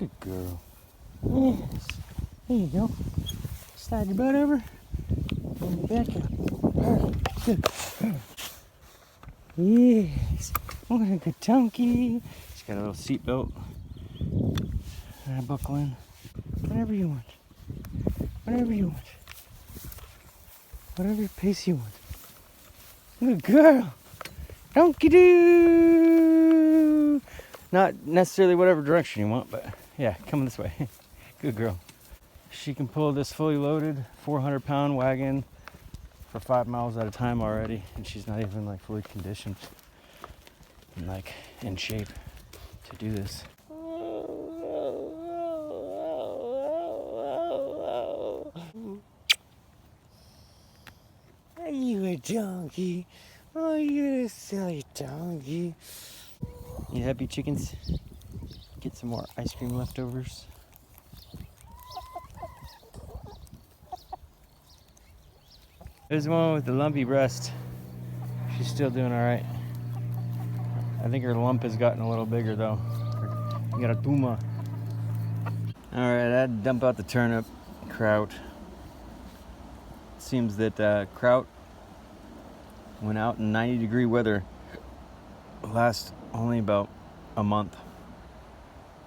Good girl. Yes. There you go. Slide your butt over. And your back up. Good. Yes. What a good donkey. She's got a little seat belt. And a buckle in. Whatever you want. Whatever you want. Whatever pace you want. Good girl. Donkey doo. Not necessarily whatever direction you want, but yeah, coming this way. Good girl. She can pull this fully loaded 400-pound wagon for 5 miles at a time already, and she's not even like fully conditioned and like in shape to do this. Are you a donkey? Oh, you're a silly donkey. You happy chickens? Get some more ice cream leftovers. There's the one with the lumpy breast. She's still doing all right. I think her lump has gotten a little bigger though. You got a tuma. All right, I had to dump out the turnip kraut. It seems that kraut went out in 90-degree weather. Lasts only about a month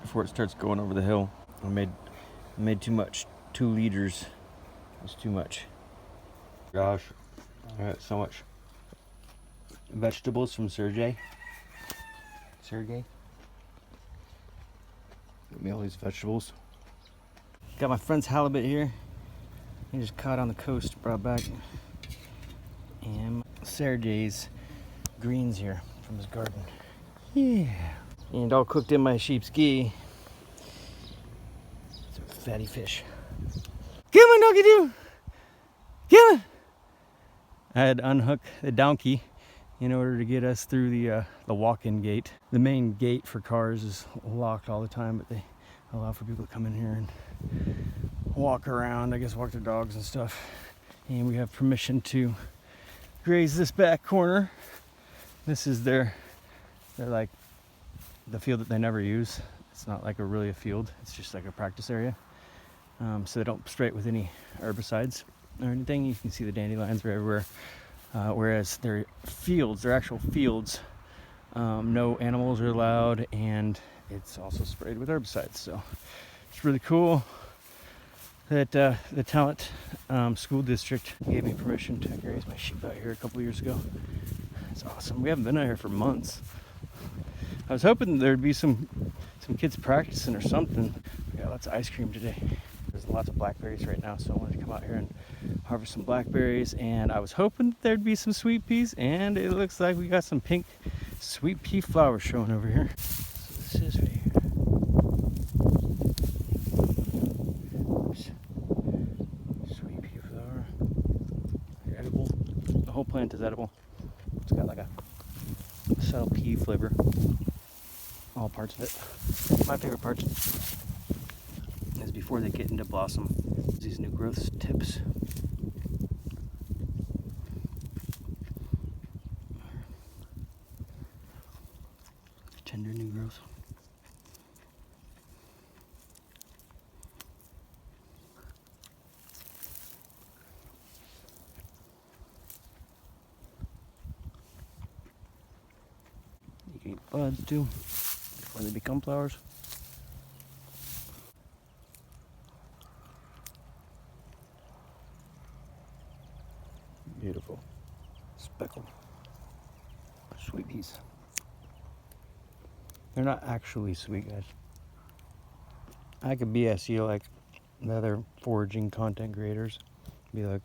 before it starts going over the hill. I made too much. 2 liters was too much. Gosh, I got so much vegetables from Sergey. Got me all these vegetables. Got my friend's halibut here. He just caught on the coast, brought back. And Sergey's greens here from his garden. Yeah. And all cooked in my sheep's ghee. Some fatty fish. Come on, doggy doo! Come on! I had to unhook the donkey in order to get us through the walk-in gate. The main gate for cars is locked all the time, but they allow for people to come in here and walk around, I guess walk their dogs and stuff. And we have permission to graze this back corner. This is they're like the field that they never use. It's not like really a field, it's just like a practice area. So they don't spray it with any herbicides or anything. You can see the dandelions are everywhere. Whereas their fields, their actual fields, no animals are allowed, and it's also sprayed with herbicides. So it's really cool that the Talent School District gave me permission to graze my sheep out here a couple years ago. It's awesome. We haven't been out here for months. I was hoping there'd be some kids practicing or something. We got lots of ice cream today. There's lots of blackberries right now, so I wanted to come out here and harvest some blackberries. And I was hoping there'd be some sweet peas, and it looks like we got some pink sweet pea flowers showing over here. So this is right here. Oops. Sweet pea flower. They're edible. The whole plant is edible. It's got like a subtle pea flavor. All parts of it. My favorite parts is before they get into blossom. These new growth tips. Tender new growth. You can eat buds too before they become flowers. Beautiful. Speckled. Sweet peas. They're not actually sweet, guys. I could BS you like the other foraging content creators. Be like,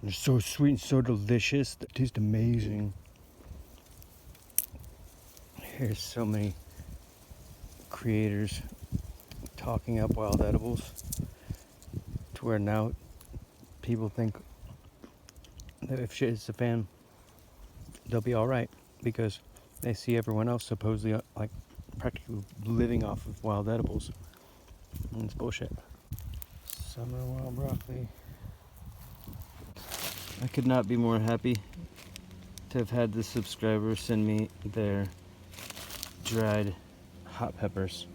they're so sweet and so delicious. They taste amazing. Here's so many creators talking up wild edibles to where now people think that if shit hits the fan, they'll be all right because they see everyone else supposedly like practically living off of wild edibles. And it's bullshit. Summer wild broccoli. I could not be more happy to have had the subscriber send me their dried hot peppers.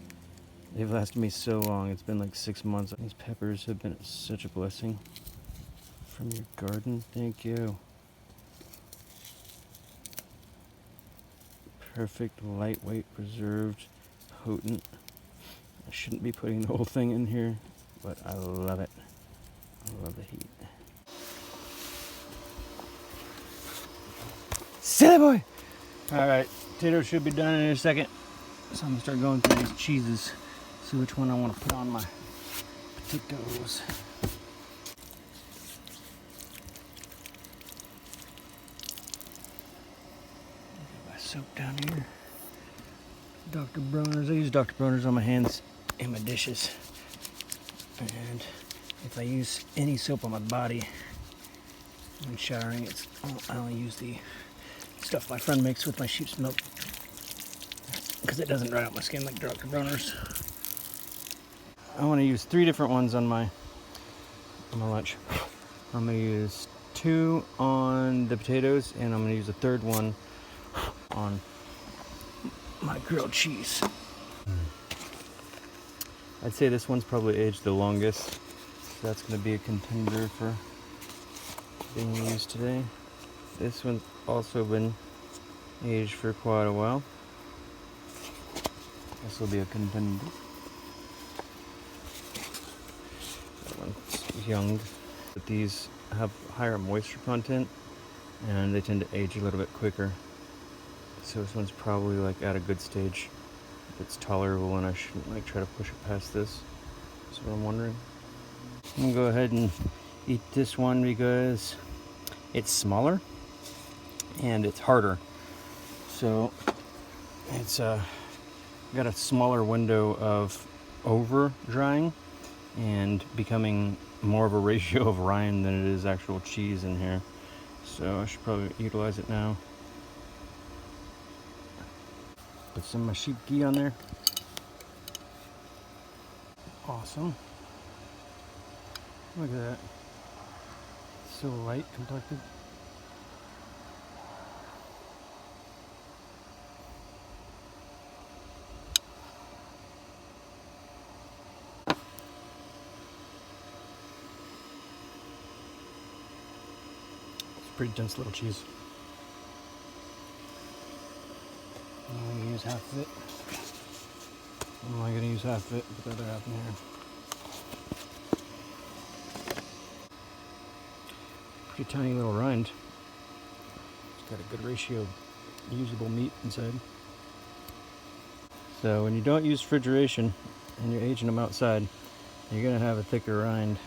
They've lasted me so long. It's been like 6 months. These peppers have been such a blessing. From your garden, thank you. Perfect, lightweight, preserved, potent. I shouldn't be putting the whole thing in here, but I love it. I love the heat. Silly boy! Alright, potatoes should be done in a second. So I'm gonna start going through these cheeses. See which one I want to put on my potatoes. Get my soap down here. Dr. Bronner's. I use Dr. Bronner's on my hands and my dishes. And if I use any soap on my body when showering, I only use the stuff my friend makes with my sheep's milk, because it doesn't dry out my skin like Dr. Bronner's. I want to use 3 different ones on my lunch. I'm going to use 2 on the potatoes, and I'm going to use a 3rd one on my grilled cheese. I'd say this one's probably aged the longest, so that's going to be a contender for being used today. This one's also been aged for quite a while. This will be a contender. That one's young, but these have higher moisture content and they tend to age a little bit quicker. So this one's probably like at a good stage. If it's tolerable, and I shouldn't like try to push it past this. That's what I'm wondering. I'm gonna go ahead and eat this one because it's smaller and it's harder. So it's got a smaller window of over drying and becoming more of a ratio of rind than it is actual cheese in here. So I should probably utilize it now. Put some of my sheep ghee on there. Awesome. Look at that. So light complected. Pretty dense little cheese. I'm going to use half of it. I'm only going to use half of it, put the other half in here. Pretty tiny little rind. It's got a good ratio of usable meat inside. So when you don't use refrigeration and you're aging them outside, you're going to have a thicker rind.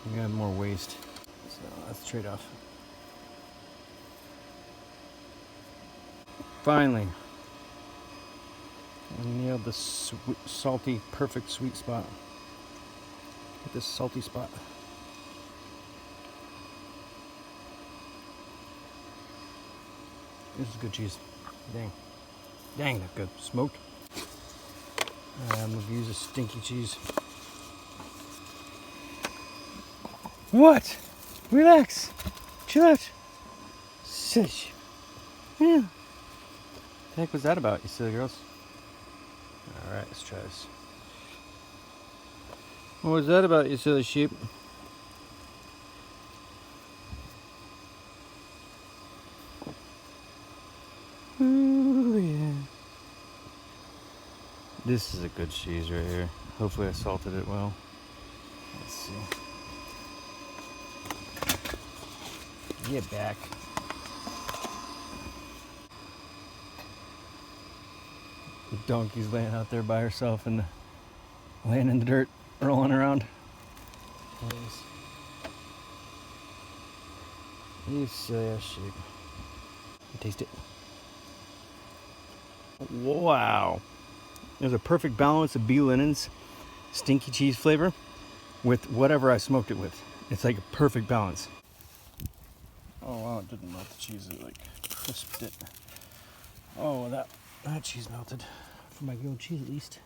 You're going to have more waste. So that's the trade-off. Finally, I nailed the salty, perfect sweet spot. Get this salty spot. This is good cheese. Dang, that's good. Smoked. I'm gonna use a stinky cheese. What? Relax. Chill out. Shush. Yeah. What the heck was that about, you silly girls? Alright, let's try this. What was that about, you silly sheep? Ooh, yeah. This is a good cheese right here. Hopefully I salted it well. Let's see. Get back. The donkey's laying out there by herself and laying in the dirt, rolling around. You silly ass sheep. Taste it. Wow. There's a perfect balance of bee linens, stinky cheese flavor, with whatever I smoked it with. It's like a perfect balance. Oh wow, it didn't melt the cheese, it like crisped it. Oh, that cheese melted. For my grilled cheese at least.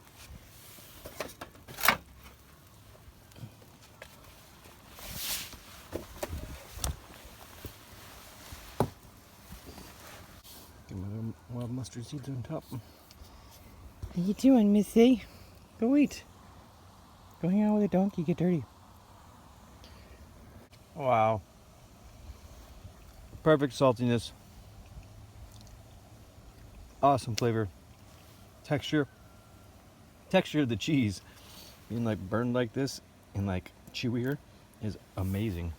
Get my little wild mustard seeds on top. How you doing, Missy? Go eat. Go hang out with a donkey, get dirty. Wow. Perfect saltiness. Awesome flavor. Texture. Texture of the cheese being like burned like this and like chewier is amazing.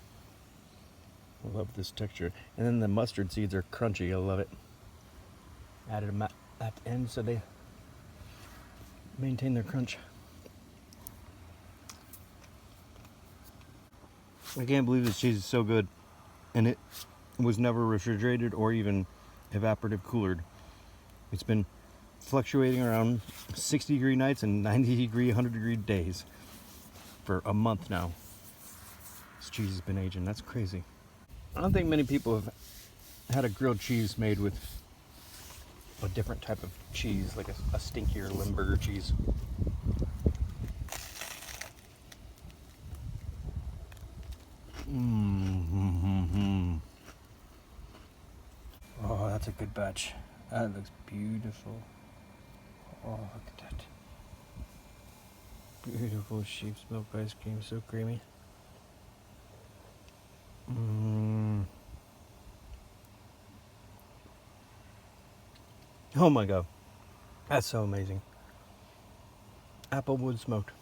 I love this texture. And then the mustard seeds are crunchy. I love it. Added them at the end so they maintain their crunch. I can't believe this cheese is so good. And it was never refrigerated or even evaporative coolered. It's been fluctuating around 60-degree nights and 90-degree, 100-degree days for a month now. This cheese has been aging. That's crazy. I don't think many people have had a grilled cheese made with a different type of cheese, like a stinkier Limburger cheese. Oh, that's a good batch. That looks beautiful. Oh, look at that. Beautiful sheep's milk ice cream, so creamy. Oh my god. That's so amazing. Applewood smoked.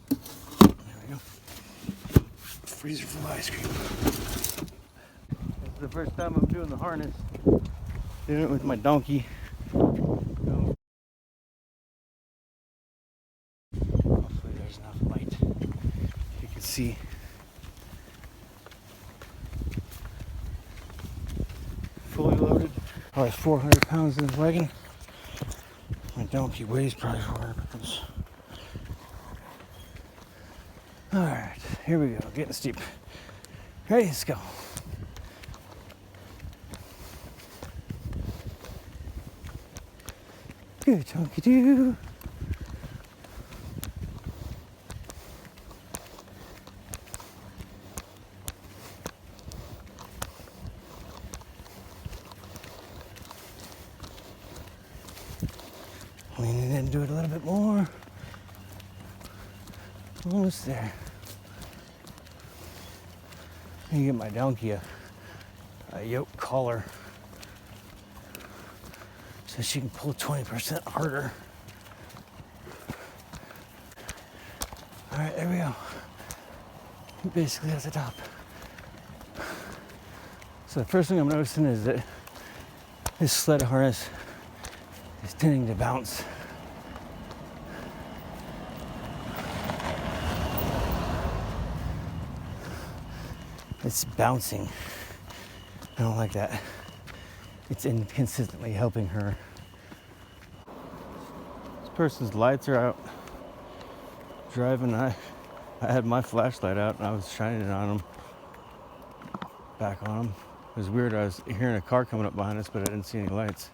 There we go. Freezer full of ice cream. It's the first time I'm doing the harness. Doing it with my donkey. Hopefully there's enough light. You can see. Fully loaded. Probably 400 pounds in this wagon. My donkey weighs probably 400 pounds. Alright, here we go. Getting steep. Ready? Let's go. Good donkey do. Leaning into it a little bit more. Almost there. I can get my donkey a yoke collar so she can pull 20% harder. All right, there we go. Basically at the top. So the first thing I'm noticing is that this sled harness is tending to bounce. It's bouncing. I don't like that. It's inconsistently helping her. This person's lights are out. Driving, I had my flashlight out and I was shining it on them. Back on them. It was weird. I was hearing a car coming up behind us, but I didn't see any lights.